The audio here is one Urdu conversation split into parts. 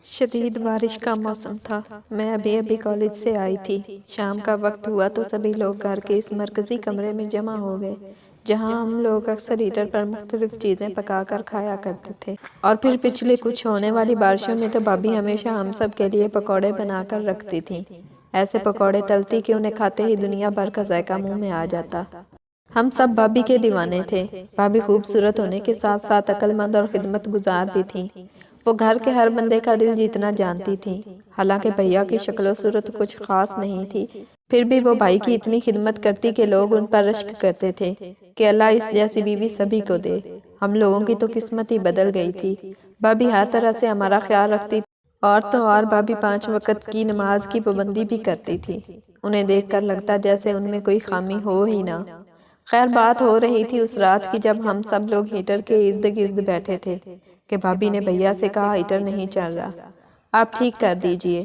شدید بارش کا موسم تھا۔ میں ابھی ابھی کالج سے آئی تھی۔ شام کا وقت ہوا تو سبھی لوگ گھر کے اس مرکزی کمرے میں جمع ہو گئے جہاں ہم لوگ اکثر ہیٹر پر مختلف چیزیں پکا کر کھایا کرتے تھے۔ اور پھر پچھلے کچھ ہونے والی بارشوں میں تو بھابھی ہمیشہ ہم سب کے لیے پکوڑے بنا کر رکھتی تھیں۔ ایسے پکوڑے تلتی کہ انہیں کھاتے ہی دنیا بھر کا ذائقہ منہ میں آ جاتا۔ ہم سب بھابھی کے دیوانے تھے۔ بھابھی خوبصورت ہونے کے ساتھ ساتھ عقل مند اور خدمت گزار بھی تھیں۔ وہ گھر کے ہر بندے کا دل جیتنا جانتی تھی۔ حالانکہ بھیا کی شکل و صورت کچھ خاص نہیں تھی، پھر بھی وہ بھائی کی اتنی خدمت کرتی کہ لوگ ان پر رشک کرتے تھے کہ اللہ اس جیسی بیوی سبھی کو دے۔ ہم لوگوں کی تو قسمت ہی بدل گئی تھی۔ بھابھی ہر طرح سے ہمارا خیال رکھتی اور تو اور بھابھی 5 وقت کی نماز کی پابندی بھی کرتی تھی۔ انہیں دیکھ کر لگتا جیسے ان میں کوئی خامی ہو ہی نہ۔ خیر بات ہو رہی تھی اس رات کی جب ہم سب لوگ ہیٹر کے ارد گرد بیٹھے تھے کہ بھابھی نے بھیا سے کہا ہیٹر نہیں چل رہا، آپ ٹھیک کر دیجئے۔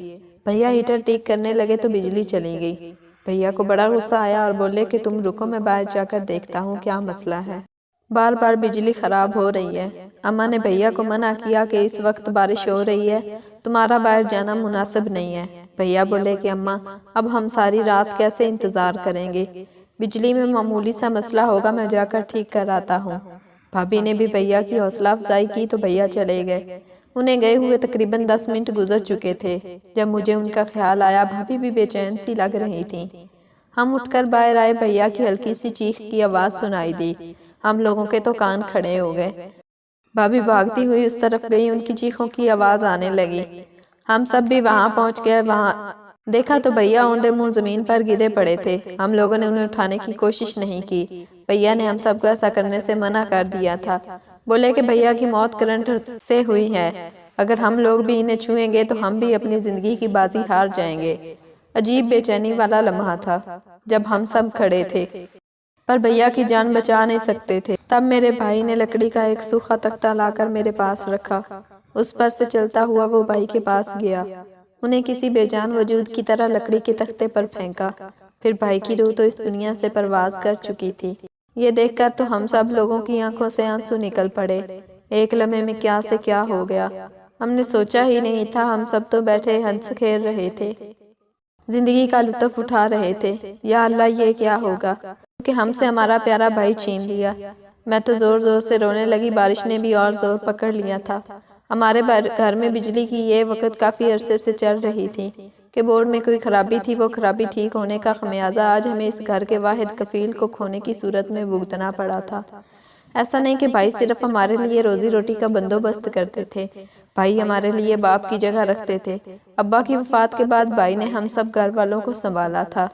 بھیا ہیٹر ٹھیک کرنے لگے تو بجلی چلی گئی۔ بھیا کو بڑا غصہ آیا اور بولے کہ تم رکو میں باہر جا کر دیکھتا ہوں کیا مسئلہ ہے، بار بار بجلی خراب ہو رہی ہے۔ اماں نے بھیا کو منع کیا کہ اس وقت بارش ہو رہی ہے، تمہارا باہر جانا مناسب نہیں ہے۔ بھیا بولے کہ اماں اب ہم ساری رات کیسے انتظار کریں گے، بجلی میں معمولی سا مسئلہ ہوگا، میں جا کر ٹھیک کر آتا ہوں۔ بھابھی نے بھی بھیا کی حوصلہ افزائی کی تو بھیا چلے گئے۔ انہیں گئے ہوئے تقریباً 10 منٹ گزر چکے تھے جب مجھے ان کا خیال آیا بھابھی بھی بے چین سی لگ رہی تھیں۔ ہم اٹھ کر باہر آئے، بھیا کی ہلکی سی چیخ کی آواز سنائی دی۔ ہم لوگوں کے تو کان کھڑے ہو گئے۔ بھابھی بھاگتی ہوئی اس طرف گئی، ان کی چیخوں کی آواز آنے لگی۔ ہم سب بھی وہاں پہنچ گئے۔ وہاں دیکھا تو بھیا اوندے منہ زمین پر گرے پڑے تھے۔ ہم لوگوں نے انہیں اٹھانے کی کوشش نہیں کی۔ بھیا نے ہم سب کو ایسا کرنے سے منع کر دیا تھا۔ بولے کہ بھیا کی موت کرنٹ سے ہوئی ہے، اگر ہم لوگ بھی انہیں چھوئیں گے تو ہم بھی اپنی زندگی کی بازی ہار جائیں گے۔ عجیب بے چینی والا لمحہ تھا جب ہم سب کھڑے تھے پر بھیا کی جان بچا نہیں سکتے تھے۔ تب میرے بھائی نے لکڑی کا ایک سوکھا تختہ لا کر میرے پاس رکھا۔ اس پر سے چلتا ہوا وہ بھائی کے پاس گیا، انہیں کسی بے جان وجود کی طرح لکڑی کے تختے پر پھینکا۔ پھر بھائی کی روح تو اس دنیا سے پرواز کر چکی تھی۔ یہ دیکھ کر تو ہم سب لوگوں کی آنکھوں سے آنسو نکل پڑے۔ ایک لمحے میں کیا سے کیا ہو گیا، ہم نے سوچا ہی نہیں تھا۔ ہم سب تو بیٹھے ہنس کھیل رہے تھے، زندگی کا لطف اٹھا رہے تھے۔ یا اللہ یہ کیا ہوگا کہ ہم سے ہمارا پیارا بھائی چھین لیا۔ میں تو زور زور سے رونے لگی، بارش نے بھی اور زور پکڑ لیا تھا۔ ہمارے گھر میں بجلی کی یہ وقت کافی عرصے سے چل رہی تھی کہ بورڈ میں کوئی خرابی تھی۔ وہ خرابی ٹھیک ہونے کا خمیازہ آج ہمیں اس گھر کے واحد کفیل کو کھونے کی صورت میں بھگتنا پڑا تھا۔ ایسا نہیں کہ بھائی صرف ہمارے لیے روزی روٹی کا بندوبست کرتے تھے، بھائی ہمارے لیے باپ کی جگہ رکھتے تھے۔ ابا کی وفات کے بعد بھائی نے ہم سب گھر والوں کو سنبھالا تھا،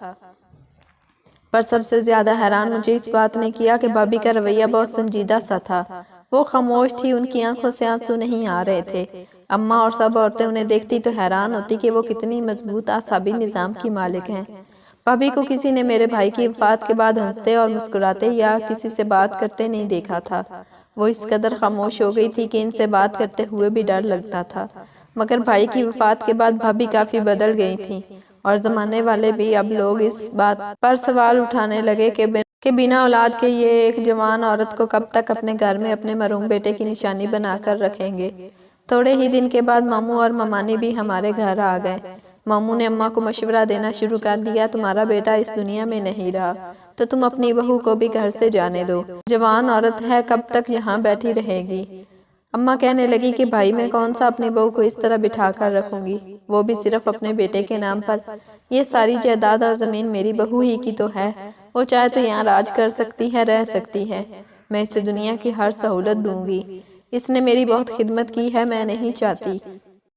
پر سب سے زیادہ حیران مجھے اس بات نے کیا کہ بھابھی کا رویہ بہت سنجیدہ سا تھا۔ وہ خاموش تھی، ان کی آنکھوں سے آنسو نہیں آ رہے تھے۔ اماں اور سب عورتیں انہیں دیکھتی تو حیران ہوتی کہ وہ کتنی مضبوط اعصابی نظام کی مالک ہیں۔ بھابھی کو کسی نے میرے بھائی کی وفات کے بعد ہنستے اور مسکراتے یا کسی سے بات کرتے نہیں دیکھا تھا۔ وہ اس قدر خاموش ہو گئی تھی کہ ان سے بات کرتے ہوئے بھی ڈر لگتا تھا۔ مگر بھائی کی وفات کے بعد بھابھی کافی بدل گئی تھیں، اور زمانے والے بھی اب لوگ اس بات پر سوال اٹھانے لگے کہ بنا اولاد کے یہ ایک جوان عورت کو کب تک اپنے گھر میں اپنے مرحوم بیٹے کی نشانی بنا کر رکھیں گے۔ تھوڑے ہی دن کے بعد ماموں اور ممانی بھی ہمارے گھر آ گئے۔ ماموں نے اماں کو مشورہ دینا شروع کر دیا، تمہارا بیٹا اس دنیا میں نہیں رہا تو تم اپنی بہو کو بھی گھر سے جانے دو، جوان عورت ہے، کب تک یہاں بیٹھی رہے گی۔ اماں کہنے لگی کہ بھائی میں کون سا اپنی بہو کو اس طرح بٹھا کر رکھوں گی، وہ بھی صرف اپنے بیٹے کے نام پر۔ یہ ساری جائیداد اور زمین میری بہو ہی کی تو ہے، وہ چاہے تو یہاں راج کر سکتی ہے، رہ سکتی ہے، میں اسے دنیا کی ہر سہولت دوں گی۔ اس نے میری بہت خدمت کی ہے، میں نہیں چاہتی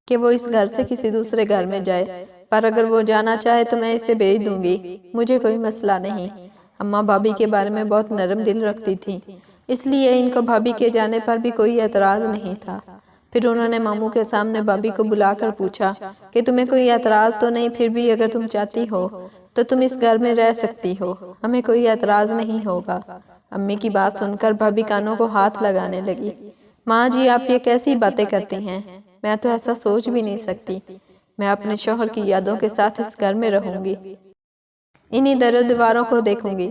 کہ وہ اس گھر سے کسی دوسرے گھر میں جائے، پر اگر وہ جانا چاہے تو میں اسے بھیج دوں گی، مجھے کوئی مسئلہ نہیں۔ اماں بھابھی کے بارے میں بہت نرم دل رکھتی تھیں، اس لیے ان کو بھابھی کے جانے پر بھی کوئی اعتراض نہیں تھا۔ پھر انہوں نے ماموں کے سامنے بھابھی کو بلا کر پوچھا کہ تمہیں کوئی اعتراض تو نہیں، پھر بھی اگر تم چاہتی ہو تو تم اس گھر میں رہ سکتی ہو، ہمیں کوئی اعتراض نہیں ہوگا۔ امی کی بات سن کر بھابھی کانوں کو ہاتھ لگانے لگی۔ ماں جی آپ یہ کیسی باتیں کرتی ہیں، میں تو ایسا سوچ بھی نہیں سکتی، میں اپنے شوہر کی یادوں کے ساتھ اس گھر میں رہوں گی، انہی در و دیواروں کو دیکھوں گی،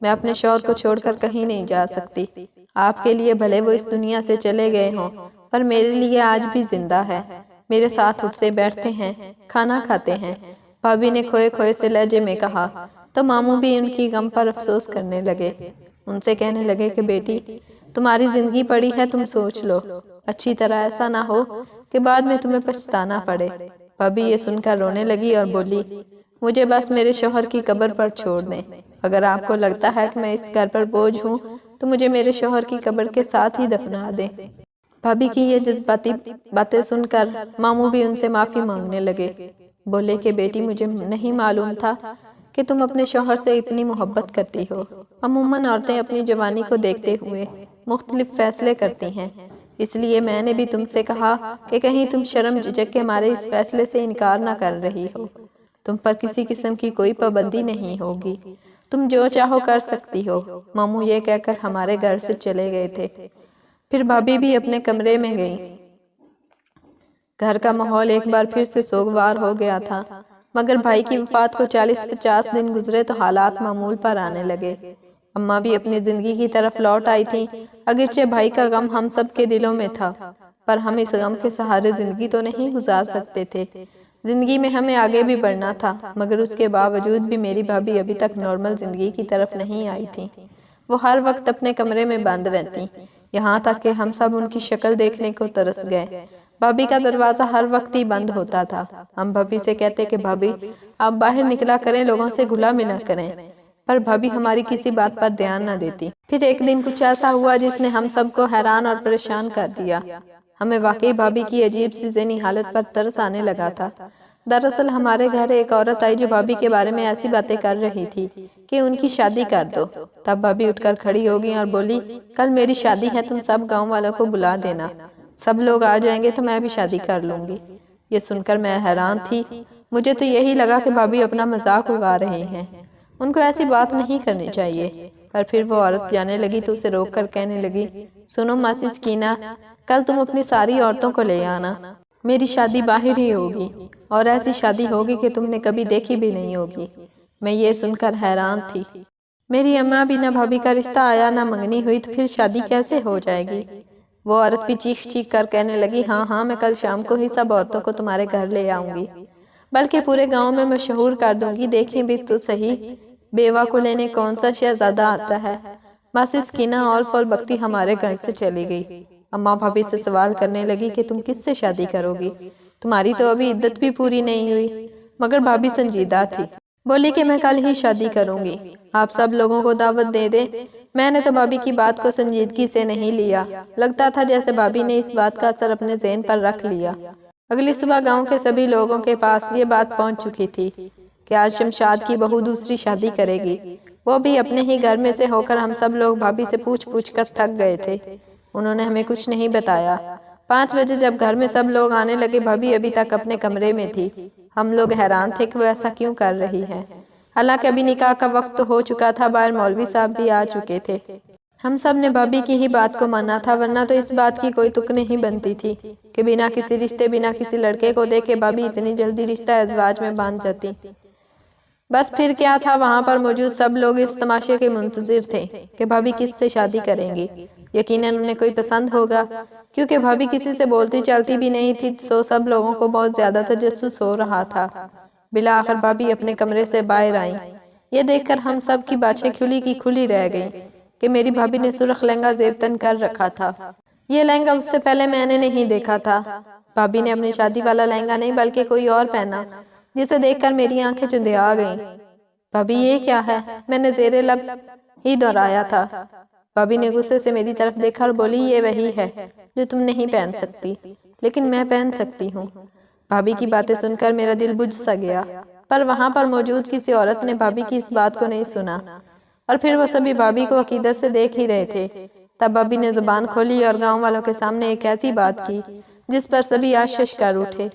میں اپنے شوہر کو چھوڑ کر کہیں نہیں جا سکتی۔ آپ کے لیے بھلے وہ اس دنیا سے چلے گئے ہوں، پر میرے لیے آج بھی زندہ ہے، میرے ساتھ اٹھتے بیٹھتے ہیں، کھانا کھاتے ہیں۔ بھابی نے کھوئے کھوئے سے لہجے میں کہا تو ماموں بھی ان کی غم پر افسوس کرنے لگے۔ ان سے کہنے لگے کہ بیٹی تمہاری زندگی پڑی ہے، تم سوچ لو اچھی طرح، ایسا نہ ہو کہ بعد میں تمہیں پچھتانا پڑے۔ بھابی یہ سن کر رونے لگی اور بولی مجھے بس میرے شوہر کی قبر پر چھوڑ دیں۔ اگر آپ کو لگتا ہے کہ میں اس گھر پر بوجھ ہوں تو مجھے میرے شوہر کی قبر کے ساتھ ہی دفنا دیں۔ بھابی کی یہ جذباتی باتیں سن کر ماموں بھی ان سے معافی مانگنے لگے۔ بولے کہ بیٹی مجھے نہیں معلوم تھا کہ تم اپنے شوہر سے اتنی محبت کرتی ہو۔ عموماً عورتیں اپنی جوانی کو دیکھتے ہوئے مختلف فیصلے کرتی ہیں، اس لیے میں نے بھی تم سے کہا کہ کہیں تم شرم جھجک کے ہمارے اس فیصلے سے انکار نہ کر رہی ہو۔ تم پر کسی قسم کی کوئی پابندی نہیں ہوگی، تم جو چاہو کر سکتی ہو۔ ماموں یہ کہہ کر ہمارے گھر سے چلے گئے تھے۔ پھر بھابی بھی اپنے کمرے میں گئی۔ گھر کا ماحول ایک بار پھر سے سوگوار ہو گیا تھا، مگر بھائی کی وفات کو 40-50 دن گزرے تو حالات معمول پر آنے لگے۔ اماں بھی اپنی زندگی کی طرف لوٹ آئی تھیں۔ اگرچہ بھائی کا غم ہم سب کے دلوں میں تھا، پر ہم اس غم کے سہارے زندگی تو نہیں گزار سکتے تھے۔ زندگی میں ہمیں آگے بھی بڑھنا تھا، مگر اس کے باوجود بھی میری بھابی ابھی تک نارمل زندگی کی طرف نہیں آئی تھی۔ وہ ہر وقت اپنے کمرے میں بند رہتی، یہاں تک کہ ہم سب ان کی شکل دیکھنے کو ترس گئے۔ بھابی کا دروازہ ہر وقت ہی بند ہوتا تھا۔ ہم بھابی سے کہتے کہ بھابی آپ باہر نکلا کریں، لوگوں سے گھلا ملا کریں، پر بھابی ہماری کسی بات پر دھیان نہ دیتی۔ پھر ایک دن کچھ ایسا ہوا جس نے ہم سب کو حیران اور پریشان کر دیا۔ ہمیں واقعی بھابی کی عجیب سی ذہنی حالت پر ترس آنے لگا تھا۔ دراصل ہمارے گھر ایک عورت آئی جو بھابی کے بارے میں ایسی باتیں کر رہی تھی کہ ان کی شادی کر دو۔ تب بھابی اٹھ کر کھڑی ہو گئی اور بولی کل میری شادی ہے، تم سب گاؤں والوں کو بلا دینا، سب لوگ آ جائیں گے تو میں بھی شادی کر لوں گی۔ یہ سن کر میں حیران تھی، مجھے تو یہی لگا کہ بھابی اپنا مذاق اڑا رہے ہیں، ان کو ایسی بات نہیں کرنی چاہیے۔ پر پھر وہ عورت جانے لگی تو اسے روک کر کہنے لگی سنو ماسی سکینہ، کل تم اپنی ساری عورتوں کو لے آنا، میری شادی باہر ہی ہوگی، اور ایسی شادی ہوگی کہ تم نے کبھی دیکھی بھی نہیں ہوگی۔ میں یہ سن کر حیران تھی، میری اماں بھی نہ بھابی کا رشتہ آیا نہ منگنی ہوئی تو پھر شادی کیسے ہو جائے گی؟ وہ عورت بھی چیخ چیخ کر کہنے لگی ہاں ہاں، میں کل شام کو ہی سب عورتوں کو تمہارے گھر لے آؤں گی، بلکہ پورے گاؤں میں مشہور کر دوں گی، دیکھیں بھی تو صحیح بیوہ کو لینے کون سا شہزادہ آتا ہے۔ ماسی سکینہ اول فول بکتی ہمارے گھر سے چلی گئی۔ اماں بھابی سے سوال کرنے لگی کہ تم کس سے شادی کرو گی، تمہاری تو ابھی عدت بھی پوری نہیں ہوئی۔ مگر بھابی سنجیدہ تھی، بولی کہ میں کل ہی شادی کروں گی، آپ سب لوگوں کو دعوت دے دیں۔ میں نے تو بھابی کی بات کو سنجیدگی سے نہیں لیا، لگتا تھا جیسے بھابی نے اس بات کا اثر اپنے ذہن پر رکھ لیا۔ اگلی صبح گاؤں کے سبھی لوگوں کے پاس یہ بات پہنچ چکی تھی کہ آج شمشاد کی بہو دوسری شادی کرے گی، وہ بھی اپنے ہی گھر میں سے ہو کر۔ ہم سب لوگ بھابی سے پوچھ پوچھ کر تھک گئے تھے، انہوں نے ہمیں کچھ نہیں بتایا۔ 5 بجے جب گھر میں سب لوگ آنے لگے، بھابی ابھی تک اپنے کمرے میں تھی۔ ہم لوگ حیران تھے کہ وہ ایسا کیوں کر رہی ہے، حالانکہ ابھی نکاح کا وقت ہو چکا تھا، باہر مولوی صاحب بھی آ چکے تھے۔ ہم سب نے بھابی کی ہی بات کو مانا تھا، ورنہ تو اس بات کی کوئی تک نہیں بنتی تھی کہ بنا کسی رشتے، بنا کسی لڑکے کو دیکھے بھابی اتنی جلدی رشتہ ازدواج میں باندھ جاتی۔ بس پھر کیا تھا، وہاں پر موجود سب لوگ اس تماشے کے منتظر تھے کہ بھابی کس سے شادی کریں گی۔ یقیناً انہیں کوئی پسند ہوگا، کیونکہ بھابی کسی سے بولتی چلتی بھی نہیں تھی، سو سب لوگوں کو بہت زیادہ تجسس ہو رہا تھا۔ بالآخر بھابی اپنے کمرے سے باہر آئیں۔ یہ دیکھ کر ہم سب کی باتیں کھلی کی کھلی رہ گئیں کہ میری بھابی نے سرخ لہنگا زیب تن کر رکھا تھا۔ یہ لہنگا اس سے پہلے میں نے نہیں دیکھا تھا۔ بھابی نے اپنی شادی والا لہنگا نہیں بلکہ کوئی اور پہنا، جسے دیکھ کر میری آنکھیں چندھیا گئیں۔ بھابی یہ کیا ہے، میں نے زیر لب ہی دہرایا تھا۔ بھابی نے غصے سے میری طرف دیکھا اور بولی یہ وہی ہے جو تم نہیں پہن سکتی، لیکن میں پہن سکتی ہوں۔ بھابی کی باتیں سن کر میرا دل بجھ سا گیا، پر وہاں پر موجود کسی عورت نے بھابی کی اس بات کو نہیں سنا، اور پھر وہ سبھی بھابی کو عقیدت سے دیکھ ہی رہے تھے۔ تب بھابی نے زبان کھولی اور گاؤں والوں کے سامنے ایک ایسی بات کی جس پر سبھی آشش کر اٹھے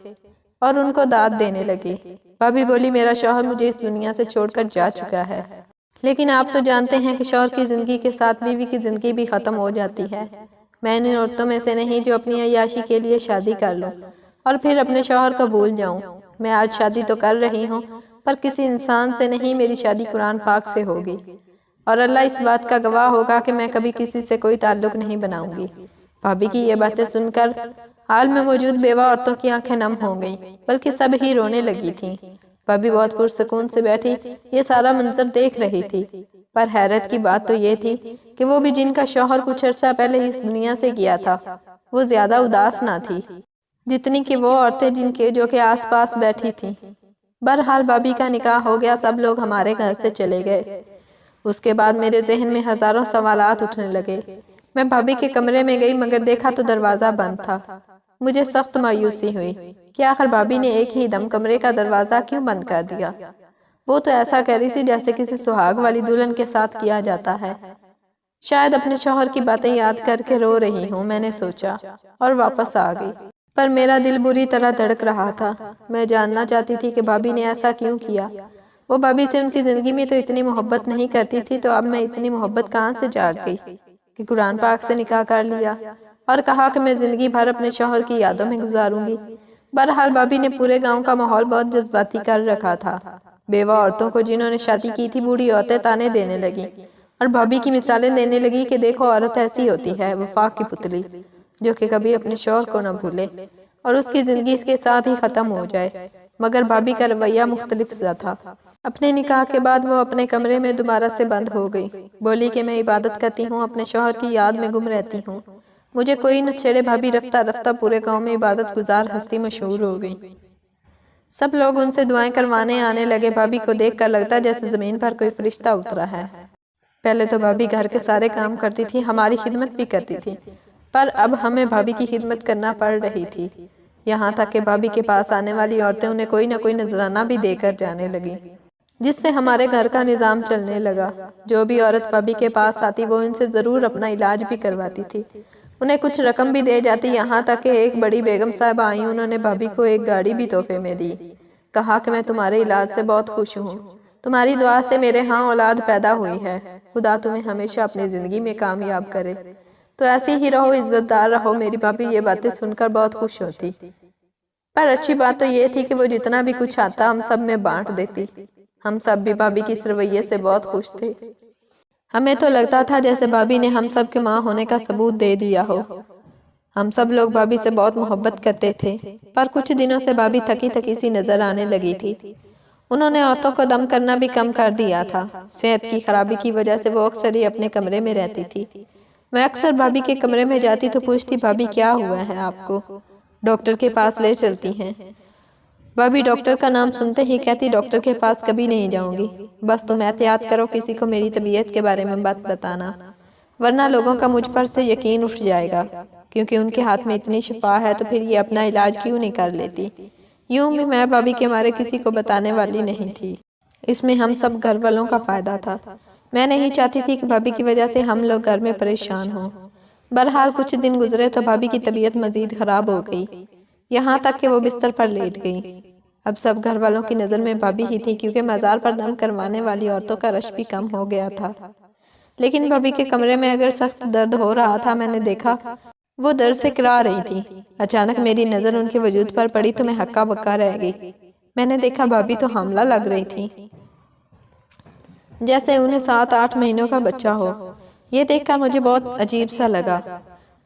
اور ان کو داد دینے لگے۔ بھابی بولی میرا شوہر مجھے اس دنیا سے چھوڑ کر جا چکا ہے، لیکن آپ تو جانتے ہیں کہ شوہر کی زندگی کے ساتھ بیوی کی زندگی بھی ختم ہو جاتی ہے۔ میں ان عورتوں میں سے نہیں جو اپنی عیاشی کے لیے شادی کر لوں اور پھر اپنے شوہر کو بھول جاؤں۔ میں آج شادی تو کر رہی ہوں، پر کسی انسان سے نہیں، میری شادی قرآن پاک سے ہوگی، اور اللہ اس بات کا گواہ ہوگا کہ میں کبھی کسی سے کوئی تعلق نہیں بناؤں گی۔ بھابی کی یہ باتیں سن کر حال میں موجود بیوہ عورتوں کی آنکھیں نم ہو گئیں، بلکہ سب ہی رونے لگی تھیں۔ بھابی بہت پرسکون سے بیٹھی یہ سارا منظر دیکھ رہی تھی، پر حیرت کی بات تو یہ تھی کہ وہ بھی جن کا شوہر کچھ عرصہ پہلے اس دنیا سے گیا تھا، وہ زیادہ اداس نہ تھی جتنی کہ وہ عورتیں جو کہ آس پاس بیٹھی تھیں۔ بہرحال بھابی کا نکاح ہو گیا، سب لوگ ہمارے گھر سے چلے گئے۔ اس کے بعد میرے ذہن میں ہزاروں سوالات اٹھنے لگے۔ میں بھابی کے کمرے میں گئی مگر دیکھا تو دروازہ بند تھا۔ مجھے سخت مایوسی ہوئی کہ آخر بھابی نے ایک ہی دم کمرے کا دروازہ کیوں بند کر دیا؟ وہ تو ایسا کر رہی تھی جیسے کسی سہاگ والی دلہن کے ساتھ کیا جاتا ہے۔ شاید اپنے شوہر کی باتیں یاد کر کے رو رہی ہوں، میں نے سوچا، اور واپس آ گئی۔ پر میرا دل بری طرح دھڑک رہا تھا۔ میں جاننا چاہتی تھی کہ بھابی نے ایسا کیوں کیا۔ وہ بھابی سے ان کی زندگی میں تو اتنی محبت نہیں کرتی تھی، تو اب میں اتنی محبت کہاں سے جاگ گئی کہ قرآن پاک سے نکاح کر لیا اور کہا کہ میں زندگی بھر اپنے شوہر کی یادوں میں گزاروں گی۔ بہرحال بھابی نے پورے گاؤں کا ماحول بہت جذباتی کر رکھا تھا۔ بیوہ عورتوں کو جنہوں نے شادی کی تھی بوڑھی عورتیں تانے دینے لگیں اور بھابی کی مثالیں دینے لگی کہ دیکھو عورت ایسی ہوتی ہے، وفا کی پتلی، جو کہ کبھی اپنے شوہر کو نہ بھولے اور اس کی زندگی اس کے ساتھ ہی ختم ہو جائے۔ مگر بھابی کا رویہ مختلف سا تھا۔ اپنے نکاح کے بعد وہ اپنے کمرے میں دوبارہ سے بند ہو گئی۔ بولی کہ میں عبادت کرتی ہوں، اپنے شوہر کی یاد میں گم رہتی ہوں، مجھے کوئی نہ چھیڑے۔ بھابی رفتہ رفتہ پورے گاؤں میں عبادت گزار ہستی مشہور ہو گئی۔ سب لوگ ان سے دعائیں کروانے آنے لگے۔ بھابی کو دیکھ کر لگتا جیسے زمین پر کوئی فرشتہ اترا ہے۔ پہلے تو بھابی گھر کے سارے کام کرتی تھی، ہماری خدمت بھی کرتی تھی، پر اب ہمیں بھابی کی خدمت کرنا پڑ رہی تھی۔ یہاں تک کہ بھابی کے پاس آنے والی عورتیں انہیں کوئی نہ کوئی نذرانہ بھی دے کر جانے لگیں، جس سے ہمارے گھر کا نظام چلنے لگا۔ جو بھی عورت بھابی کے پاس آتی وہ ان سے ضرور اپنا علاج بھی کرواتی تھی، انہیں کچھ رقم بھی دے جاتی۔ یہاں تک کہ ایک بڑی بیگم صاحبہ آئیں، انہوں نے بھابی کو ایک گاڑی بھی تحفے میں دی۔ کہا کہ میں تمہارے علاج سے بہت خوش ہوں، تمہاری دعا سے میرے ہاں اولاد پیدا ہوئی ہے، خدا تمہیں ہمیشہ اپنی زندگی میں کامیاب کرے، تو ایسی ہی رہو، عزت دار رہو۔ میری بھابی یہ باتیں سن کر بہت خوش ہوتی، پر اچھی بات تو یہ تھی کہ وہ جتنا بھی کچھ آتا ہم سب میں بانٹ دیتی۔ ہم سب بھی بھابی کی اس رویے سے بہت خوش تھے۔ ہمیں تو لگتا تھا جیسے بھابی نے ہم سب کے ماں ہونے کا ثبوت دے دیا ہو۔ ہم سب لوگ بھابی سے بہت محبت کرتے تھے، پر کچھ دنوں سے بھابی تھکی تھکی سی نظر آنے لگی تھی۔ انہوں نے عورتوں کو دم کرنا بھی کم کر دیا تھا۔ صحت کی خرابی کی وجہ سے وہ اکثر ہی اپنے کمرے میں رہتی تھی۔ میں اکثر بھابی کے کمرے میں جاتی تو پوچھتی، بھابی کیا ہوا ہے آپ کو؟ ڈاکٹر کے پاس لے چلتی ہیں؟ بھابی ڈاکٹر کا نام سنتے ہی کہتی، ڈاکٹر کے پاس کبھی نہیں جاؤں گی، بس تم احتیاط کرو، کسی کو میری طبیعت کے بارے میں مت بتانا، ورنہ لوگوں کا مجھ پر سے یقین اٹھ جائے گا، کیونکہ ان کے ہاتھ میں اتنی شفا ہے تو پھر یہ اپنا علاج کیوں نہیں کر لیتی۔ یوں بھی میں بھابی کے مارے کسی کو بتانے والی نہیں تھی۔ اس میں ہم سب گھر والوں کا فائدہ تھا۔ میں نہیں چاہتی تھی کہ بھابی کی وجہ سے ہم لوگ گھر میں پریشان ہوں۔ بہرحال کچھ دن گزرے تو بھابی کی طبیعت مزید خراب ہو گئی، یہاں تک کہ وہ بستر پر لیٹ گئی۔ اب سب گھر والوں کی نظر میں بھابی ہی تھی، کیونکہ مزار پر دم کروانے والی عورتوں کا رش بھی کم ہو گیا تھا۔ لیکن بھابی کے کمرے میں اگر سخت درد ہو رہا تھا، میں نے دیکھا وہ درد سے کرا رہی تھی۔ اچانک میری نظر ان کے وجود پر پڑی تو میں ہکا بکا رہ گئی۔ میں نے دیکھا بھابی تو حاملہ لگ رہی تھی، جیسے انہیں 7-8 مہینوں کا بچہ ہو۔ یہ دیکھ کر مجھے بہت عجیب سا لگا۔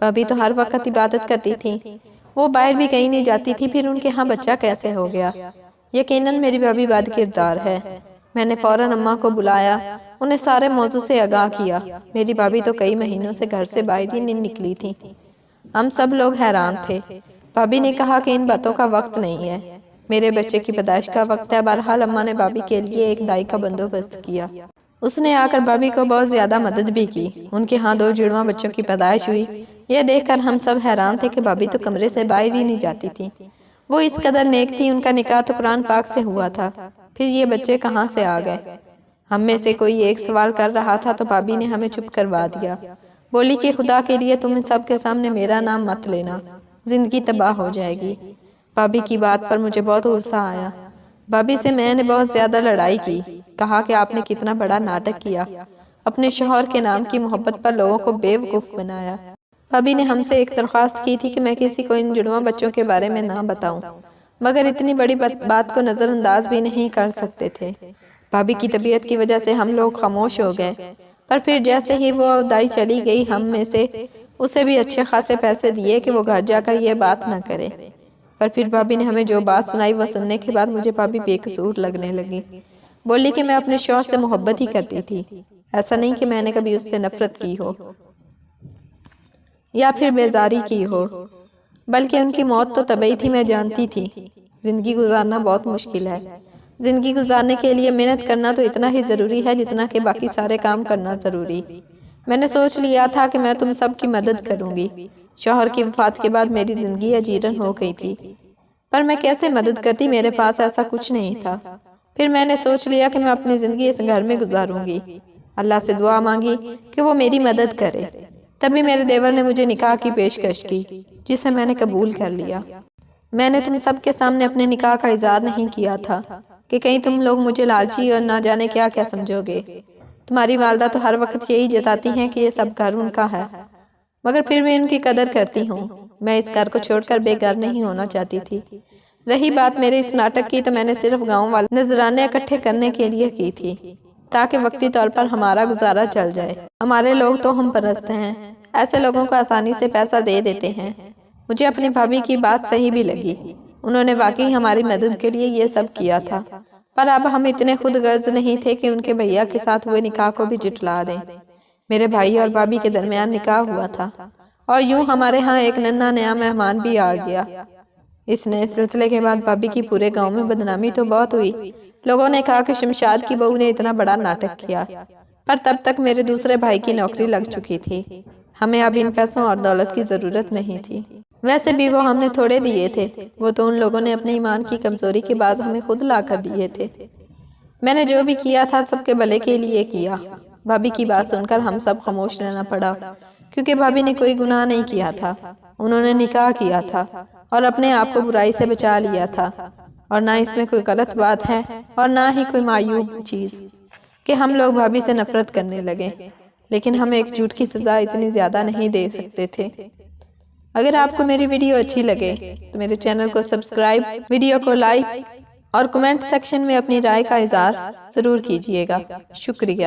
بھابی تو ہر وقت عبادت کرتی تھی، وہ باہر بھی کہیں نہیں جاتی تھی، پھر ان کے ہاں بچہ کیسے ہو گیا؟ یقیناً میری بھابی بد کردار ہے۔ میں نے فوراً اماں کو بلایا، انہیں سارے موضوع سے آگاہ کیا۔ میری بھابی تو کئی مہینوں سے گھر سے باہر ہی نہیں نکلی تھی۔ ہم سب لوگ حیران تھے۔ بھابی نے کہا کہ ان باتوں کا وقت نہیں ہے، میرے بچے کی پیدائش کا وقت ہے۔ بہرحال اماں نے بھابی کے لیے ایک دائی کا بندوبست کیا۔ اس نے آ کر بھابی کو بہت زیادہ مدد بھی کی۔ ان کے ہاں 2 جڑواں بچوں کی پیدائش ہوئی۔ یہ دیکھ کر ہم سب حیران تھے کہ بھابی تو کمرے سے باہر ہی نہیں جاتی تھی۔ وہ اس قدر نیک تھی، ان کا نکاح تو قرآن پاک سے ہوا تھا، پھر یہ بچے کہاں سے آ گئے؟ ہم میں سے کوئی ایک سوال کر رہا تھا تو بھابی نے ہمیں چپ کروا دیا۔ بولی کہ خدا کے لیے تم ان سب کے سامنے میرا نام مت لینا، زندگی تباہ ہو جائے گی۔ بھابی کی بات پر مجھے بہت غصہ آیا۔ بھابی سے میں نے بہت زیادہ لڑائی کی، کہا کہ آپ نے کتنا بڑا ناٹک کیا، اپنے شوہر کے نام کی محبت پر لوگوں کو بے وقوف بنایا۔ بھابی نے ہم سے ایک درخواست کی تھی کہ میں کسی کو ان جڑواں بچوں کے بارے میں نہ بتاؤں، مگر اتنی بڑی بات کو نظر انداز بھی نہیں کر سکتے تھے۔ بھابی کی طبیعت کی وجہ سے ہم لوگ خاموش ہو گئے۔ پر پھر جیسے ہی وہ دائی چلی گئی ہم میں سے اسے بھی اچھے خاصے پیسے دیے کہ وہ گھر جا کر یہ بات نہ کرے۔ پر پھر بھابی نے ہمیں جو بات سنائی وہ سننے کے بعد مجھے بھابی بے قصور لگنے لگی۔ بولی کہ میں اپنے شوہر سے محبت ہی کرتی تھی، ایسا نہیں کہ میں نے کبھی اس سے نفرت کی ہو یا پھر بیزاری کی ہو، بلکہ ان کی موت تو طبعی تھی، میں جانتی تھی۔ زندگی گزارنا بہت مشکل ہے، زندگی گزارنے کے لیے محنت کرنا تو اتنا ہی ضروری ہے جتنا کہ باقی سارے کام کرنا ضروری۔ میں نے سوچ لیا تھا کہ میں تم سب کی مدد کروں گی۔ شوہر کی وفات کے بعد میری زندگی اجیرن ہو گئی تھی، پر میں کیسے مدد کرتی، میرے پاس ایسا کچھ نہیں تھا۔ پھر میں نے سوچ لیا کہ میں اپنی زندگی اس گھر میں گزاروں گی، اللہ سے دعا مانگی کہ وہ میری مدد کرے۔ تبھی میرے دیور نے مجھے نکاح کی پیشکش کی، جسے میں نے قبول کر لیا۔ میں نے تم سب کے سامنے اپنے نکاح کا اظہار نہیں کیا تھا کہ کہیں تم لوگ مجھے لالچی اور نہ جانے کیا کیا سمجھو گے۔ تمہاری والدہ تو ہر وقت یہی جتاتی ہیں کہ یہ سب گھر ان کا ہے، مگر پھر میں ان کی قدر کرتی ہوں۔ میں اس گھر کو چھوڑ کر بے گھر نہیں ہونا چاہتی تھی۔ رہی بات میرے اس ناٹک کی، تو میں نے صرف گاؤں والے نذرانے اکٹھے کرنے کے لیے کی تھی تاکہ وقتی طور پر ہمارا گزارا چل جائے۔ ہمارے لوگ تو ہم پرست ہیں، ایسے لوگوں کو آسانی سے پیسہ دے دیتے ہیں۔ مجھے اپنی بھابی کی بات صحیح بھی لگی، انہوں نے واقعی ہماری مدد کے لیے یہ سب کیا تھا، پر اب ہم اتنے خود غرض نہیں تھے کہ ان کے بھیا کے ساتھ ہوئے نکاح کو بھی جھٹلا دیں۔ میرے بھائی اور بھابی کے درمیان نکاح ہوا تھا، اور یوں ہمارے ہاں ایک ننھا نیا مہمان بھی آ گیا۔ اس نئے سلسلے کے بعد بھابی کی پورے گاؤں میں بدنامی تو بہت ہوئی۔ لوگوں نے کہا کہ شمشاد کی بہو نے اتنا بڑا ناٹک کیا، پر تب تک میرے دوسرے بھائی کی نوکری لگ چکی تھی، ہمیں اب ان پیسوں اور دولت کی ضرورت نہیں تھی۔ ویسے بھی وہ ہم نے تھوڑے دیے تھے، وہ تو ان لوگوں نے اپنے ایمان کی کمزوری کے باعث ہمیں خود لا کر دیے تھے۔ میں نے جو بھی کیا تھا سب کے بھلے کے لیے کیا۔ بھابی کی بات سن کر ہم سب خاموش رہنا پڑا، کیونکہ بھابی نے کوئی گناہ نہیں کیا تھا، انہوں نے نکاح کیا تھا اور اپنے آپ کو برائی سے بچا لیا تھا، اور نہ اس میں کوئی غلط بات ہے اور نہ ہی کوئی معیوب چیز کہ ہم لوگ بھابی سے نفرت کرنے لگے، لیکن ہم ایک جھوٹ کی سزا اتنی زیادہ نہیں دے سکتے تھے۔ اگر آپ کو میری ویڈیو اچھی لگے تو میرے چینل کو سبسکرائب، ویڈیو کو لائک اور کمنٹ سیکشن میں اپنی رائے کا اظہار ضرور کیجیے گا۔ شکریہ۔